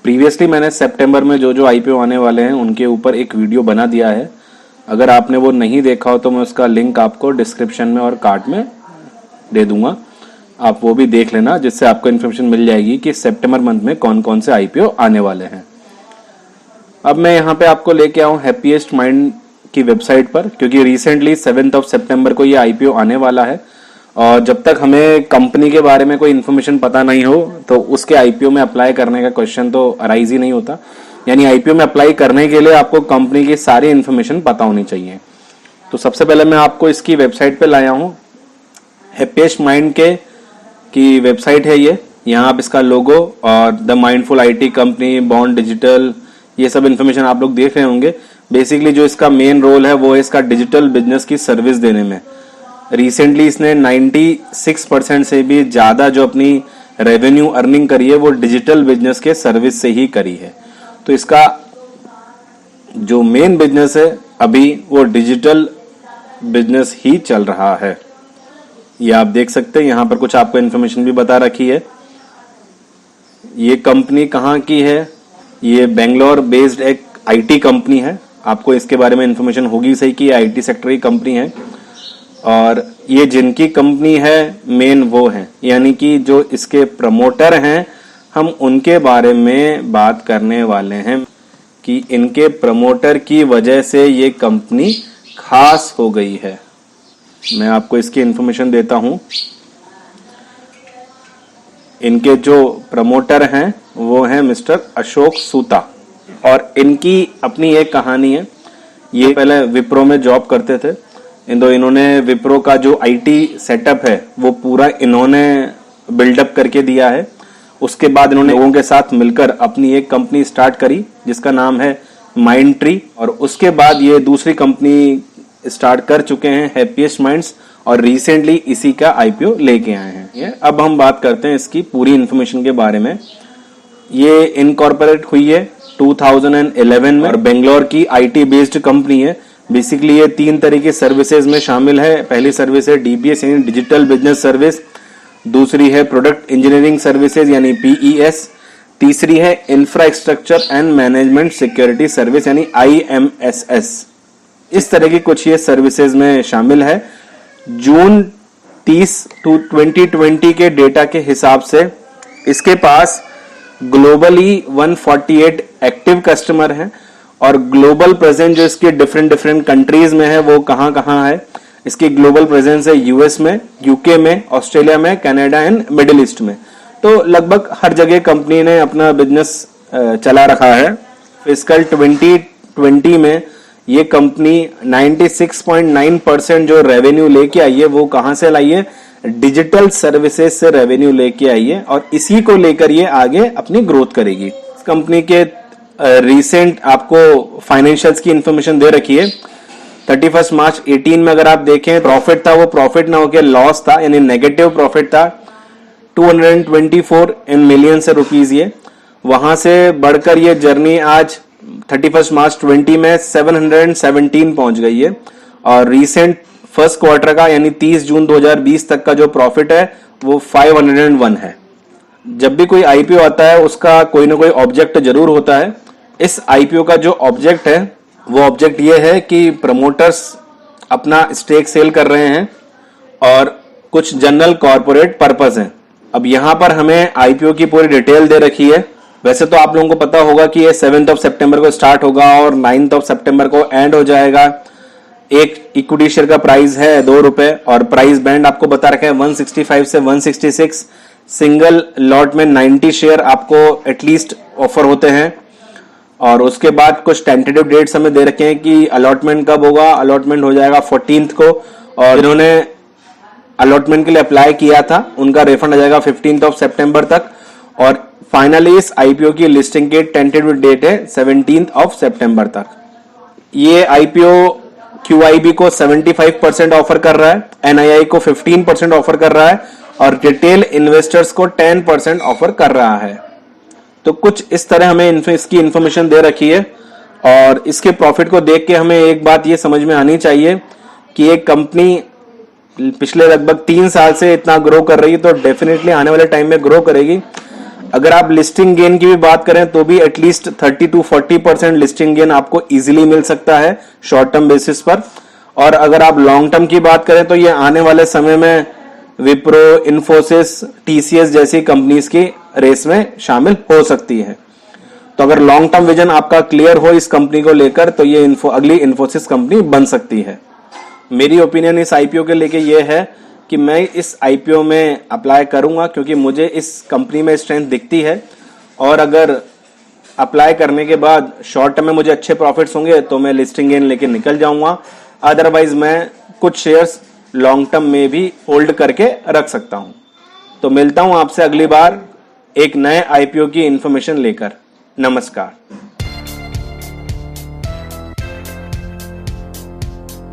Previously मैंने सितंबर में जो जो आईपीओ आने वाले हैं उनके ऊपर एक वीडियो बना दिया है। अगर आपने वो नहीं देखा हो तो मैं उसका लिंक आपको डिस्क्रिप्शन में और कार्ड में दे दूंगा, आप वो भी देख लेना, जिससे आपको इन्फॉर्मेशन मिल जाएगी कि सितंबर मंथ में कौन कौन से आईपीओ आने वाले हैं। अब मैं यहाँ पे आपको लेके आऊँ हैप्पीएस्ट माइंड की वेबसाइट पर, क्योंकि रिसेंटली 7 सितंबर को ये आईपीओ आने वाला है और जब तक हमें कंपनी के बारे में कोई इन्फॉर्मेशन पता नहीं हो तो उसके आईपीओ में अप्लाई करने का क्वेश्चन तो अराइज ही नहीं होता। यानी आईपीओ में अप्लाई करने के लिए आपको कंपनी की सारी इन्फॉर्मेशन पता होनी चाहिए। तो सबसे पहले मैं आपको इसकी वेबसाइट पे लाया हूँ। हैप्पीएस्ट माइंड की वेबसाइट है ये। यहाँ आप इसका लोगो और the mindful IT company, bond digital, ये सब इन्फॉर्मेशन आप लोग देख रहे होंगे। बेसिकली जो इसका मेन रोल है वो है इसका डिजिटल बिजनेस की सर्विस देने में। रिसेंटली इसने 96% से भी ज्यादा जो अपनी रेवेन्यू अर्निंग करी है वो डिजिटल बिजनेस के सर्विस से ही करी है। तो इसका जो मेन बिजनेस है अभी वो डिजिटल बिजनेस ही चल रहा है। ये आप देख सकते हैं, यहाँ पर कुछ आपको इन्फॉर्मेशन भी बता रखी है। ये कंपनी कहाँ की है? ये बेंगलोर बेस्ड एक आईटी कंपनी है। आपको इसके बारे में इन्फॉर्मेशन होगी सही कि आईटी सेक्टर की कंपनी है और ये जिनकी कंपनी है मेन वो है, यानी कि जो इसके प्रमोटर हैं हम उनके बारे में बात करने वाले हैं कि इनके प्रमोटर की वजह से ये कंपनी खास हो गई है। मैं आपको इसकी इन्फॉर्मेशन देता हूं। इनके जो प्रमोटर हैं वो हैं मिस्टर अशोक सूता और इनकी अपनी एक कहानी है। ये पहले विप्रो में जॉब करते थे। इन्होंने विप्रो का जो आईटी सेटअप है वो पूरा इन्होंने बिल्डअप करके दिया है। उसके बाद इन्होंने लोगों के साथ मिलकर अपनी एक कंपनी स्टार्ट करी जिसका नाम है माइंडट्री, और उसके बाद ये दूसरी कंपनी स्टार्ट कर चुके हैं हैप्पीएस्ट माइंड्स, और रिसेंटली इसी का आईपीओ लेके आए हैं। अब हम बात करते हैं इसकी पूरी इन्फॉर्मेशन के बारे में। ये इनकॉर्पोरेट हुई है 2011 में और बेंगलोर की आईटी बेस्ड कंपनी है। बेसिकली ये 3 तरह की सर्विसेज में शामिल है। पहली सर्विस है डीबीएस यानी डिजिटल बिजनेस सर्विस, दूसरी है प्रोडक्ट इंजीनियरिंग सर्विसेज यानी पीईएस, तीसरी है infrastructure and management security service यानी आईएमएसएस। इस तरह की कुछ ये सर्विसेज में शामिल है। जून 30 2020 के डेटा के हिसाब से इसके पास ग्लोबली 148 एक्टिव कस्टमर हैं और ग्लोबल प्रेजेंस जो इसके डिफरेंट कंट्रीज में है वो कहाँ कहाँ है। इसकी ग्लोबल प्रेजेंस है यूएस में, यूके में, ऑस्ट्रेलिया में, कनाडा एंड मिडिल ईस्ट में। तो लगभग हर जगह कंपनी ने अपना बिजनेस चला रखा है। फिस्कल 2020 में ये कंपनी 96.9% जो रेवेन्यू लेके आई है वो कहां से लाई है? डिजिटल सर्विसेज से रेवेन्यू लेके आई है और इसी को लेकर ये आगे अपनी ग्रोथ करेगी। इस कंपनी के रिसेंट आपको फाइनेंशियल्स की इंफॉर्मेशन दे रखी है। 31 मार्च 18 में अगर आप देखें प्रॉफिट था, वो प्रॉफिट ना होकर लॉस था, यानी नेगेटिव प्रॉफिट था 224 मिलियन से रुपीज। ये वहां से बढ़कर ये जर्नी आज 31 मार्च 20 में 717 पहुंच गई है और रिसेंट फर्स्ट क्वार्टर का यानी 30 जून 2020 तक का जो प्रॉफिट है वो 501 है। जब भी कोई आईपीओ आता है उसका कोई ना कोई ऑब्जेक्ट जरूर होता है। इस आईपीओ का जो ऑब्जेक्ट है वो ऑब्जेक्ट ये है कि प्रमोटर्स अपना स्टेक सेल कर रहे हैं और कुछ जनरल कॉर्पोरेट पर्पस है। अब यहां पर हमें आईपीओ की पूरी डिटेल दे रखी है। वैसे तो आप लोगों को पता होगा कि ये 7 सितंबर को स्टार्ट होगा और 9 सितंबर को एंड हो जाएगा। एक इक्विटी शेयर का प्राइस है ₹2 और प्राइस बैंड आपको बता रखा है 165 से 166। सिंगल लॉट में 90 शेयर आपको एटलीस्ट ऑफर होते हैं और उसके बाद कुछ टेंटेटिव डेट्स हमें दे रखे हैं कि अलॉटमेंट कब होगा। अलॉटमेंट हो जाएगा 14 को और जिन्होंने अलॉटमेंट के लिए अप्लाई किया था उनका रिफंड आ जाएगा 15 सितंबर तक और फाइनली इस आईपीओ की लिस्टिंग की टेंटेटिव डेट है 17 सितंबर तक। ये आईपीओ क्यूआईबी को 75% ऑफर कर रहा है, एनआईआई को 15% ऑफर कर रहा है और रिटेल इन्वेस्टर्स को 10% ऑफर कर रहा है। तो कुछ इस तरह हमें इसकी इंफॉर्मेशन दे रखी है और इसके प्रॉफिट को देख के हमें एक बात ये समझ में आनी चाहिए कि एक कंपनी पिछले लगभग 3 साल से इतना ग्रो कर रही है तो डेफिनेटली आने वाले टाइम में ग्रो करेगी। अगर आप लिस्टिंग गेन की भी बात करें तो भी एटलीस्ट 30 to 40% लिस्टिंग गेन आपको इजीली मिल सकता है शॉर्ट टर्म बेसिस पर। और अगर आप लॉन्ग टर्म की बात करें तो ये आने वाले समय में विप्रो, इन्फोसिस, टीसीएस जैसी कंपनीज की रेस में शामिल हो सकती है। तो अगर लॉन्ग टर्म विजन आपका क्लियर हो इस कंपनी को लेकर तो ये अगली इन्फोसिस कंपनी बन सकती है। मेरी ओपिनियन इस आईपीओ के लेके ये है कि मैं इस आईपीओ में अप्लाई करूंगा क्योंकि मुझे इस कंपनी में स्ट्रेंथ दिखती है, और अगर अप्लाई करने के बाद शॉर्ट टर्म में मुझे अच्छे प्रॉफिट्स होंगे तो मैं लिस्टिंग गेन लेके निकल जाऊंगा। अदरवाइज मैं कुछ शेयर्स लॉन्ग टर्म में भी होल्ड करके रख सकता हूं। तो मिलता हूं आपसे अगली बार एक नए आईपीओ की इंफॉर्मेशन लेकर। नमस्कार।